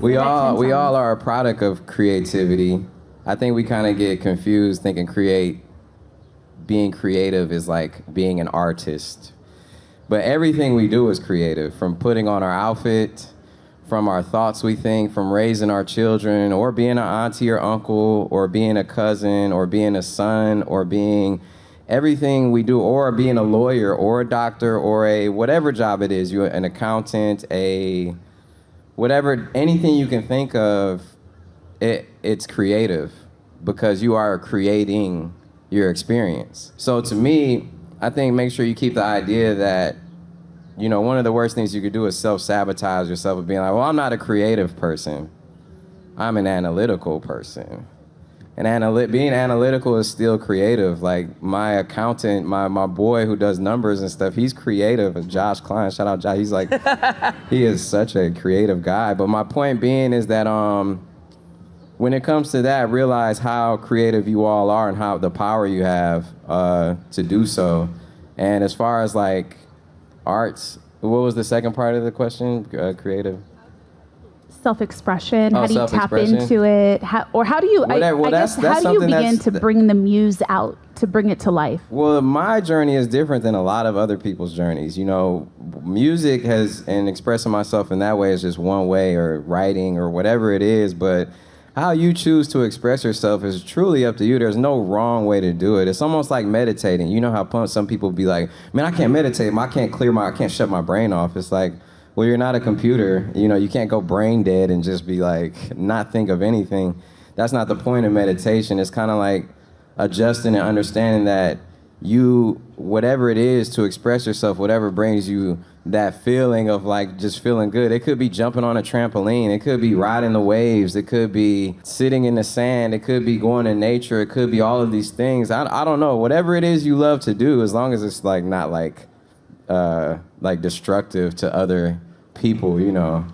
We all are a product of creativity. I think we kind of get confused thinking being creative is like being an artist. But everything we do is creative, from putting on our outfit, from our thoughts we think, from raising our children, or being an auntie or uncle, or being a cousin, or being a son, or being everything we do, or being a lawyer, or a doctor, or a whatever job it is, you're an accountant, a whatever, anything you can think of, it's creative because you are creating your experience. So to me, I think make sure you keep the idea that, you know, one of the worst things you could do is self-sabotage yourself with being like, well, I'm not a creative person. I'm an analytical person. And being analytical is still creative. Like my accountant, my boy who does numbers and stuff, he's creative. Josh Klein, shout out Josh. He's like, he is such a creative guy. But my point being is that when it comes to that, realize how creative you all are and how the power you have to do so. And as far as like arts, what was the second part of the question? Creative? Self-expression. How do you tap into it? How do you, how do you begin to bring the muse out, to bring it to life? Well, my journey is different than a lot of other people's journeys. You know, music and expressing myself in that way is just one way, or writing or whatever it is, but how you choose to express yourself is truly up to you. There's no wrong way to do it. It's almost like meditating. You know how some people be like, man, I can't meditate. I can't shut my brain off. It's like, well, you're not a computer. You know, you can't go brain dead and just be like, not think of anything. That's not the point of meditation. It's kind of like adjusting and understanding that whatever it is to express yourself, whatever brings you that feeling of like just feeling good. It could be jumping on a trampoline. It could be riding the waves. It could be sitting in the sand. It could be going to nature. It could be all of these things. I don't know. Whatever it is you love to do, as long as it's like not like destructive to other people, you know,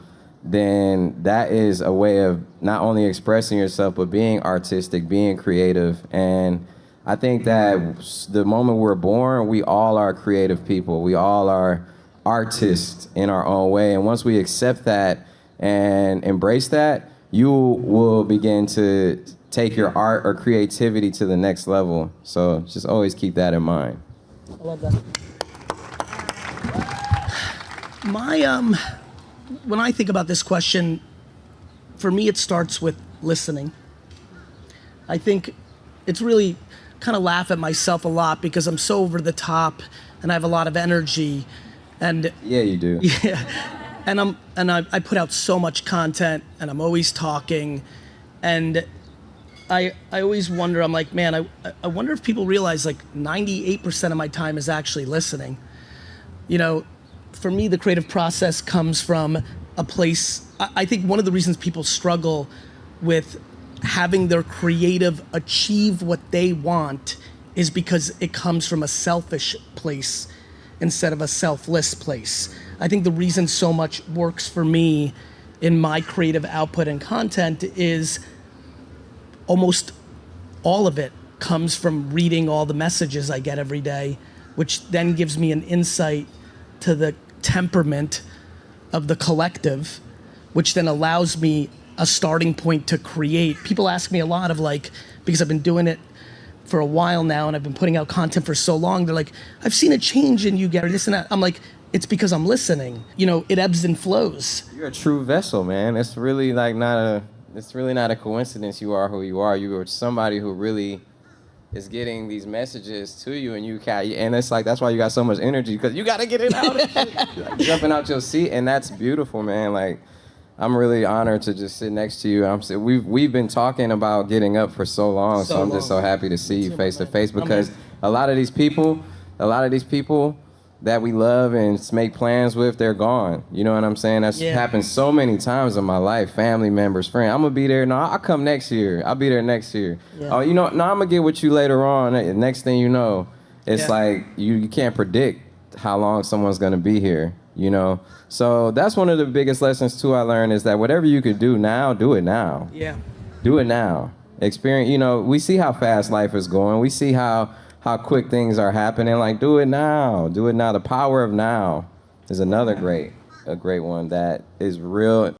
then that is a way of not only expressing yourself, but being artistic, being creative. And I think that the moment we're born, we all are creative people. We all are artists in our own way. And once we accept that and embrace that, you will begin to take your art or creativity to the next level. So just always keep that in mind. I love that. When I think about this question, for me, it starts with listening. I think it's really kind of laugh at myself a lot because I'm so over the top and I have a lot of energy. And yeah, you do. Yeah, and I put out so much content, and I'm always talking, and I always wonder. I'm like, man, I wonder if people realize like 98% of my time is actually listening. You know, for me, the creative process comes from a place. I think one of the reasons people struggle with having their creative achieve what they want is because it comes from a selfish place instead of a selfless place. I think the reason so much works for me in my creative output and content is almost all of it comes from reading all the messages I get every day, which then gives me an insight to the temperament of the collective, which then allows me a starting point to create. People ask me a lot of like, because I've been doing it for a while now and I've been putting out content for so long, they're like, I've seen a change in you, Gary, this and that. I'm like, it's because I'm listening. You know, it ebbs and flows. You're a true vessel, man. It's really not a coincidence you are who you are. You are somebody who really is getting these messages to you, and it's like, that's why you got so much energy, because you got to get it out. Like, jumping out your seat, and that's beautiful, man. Like, I'm really honored to just sit next to you. We've been talking about getting up for so long, so I'm just so happy to see you face to face, because a lot of these people that we love and make plans with, they're gone. You know what I'm saying? That's happened so many times in my life. Family members, friends. I'm gonna be there. No, I'll come next year. I'll be there next year. Yeah. Oh, you know, no, I'm gonna get with you later on. Next thing you know, it's like you can't predict how long someone's gonna be here. You know, so that's one of the biggest lessons too I learned, is that whatever you could do now, do it now. Yeah. Do it now. Experience. You know, we see how fast life is going. We see how quick things are happening. Like, do it now. Do it now. The power of now is another great a great one that is real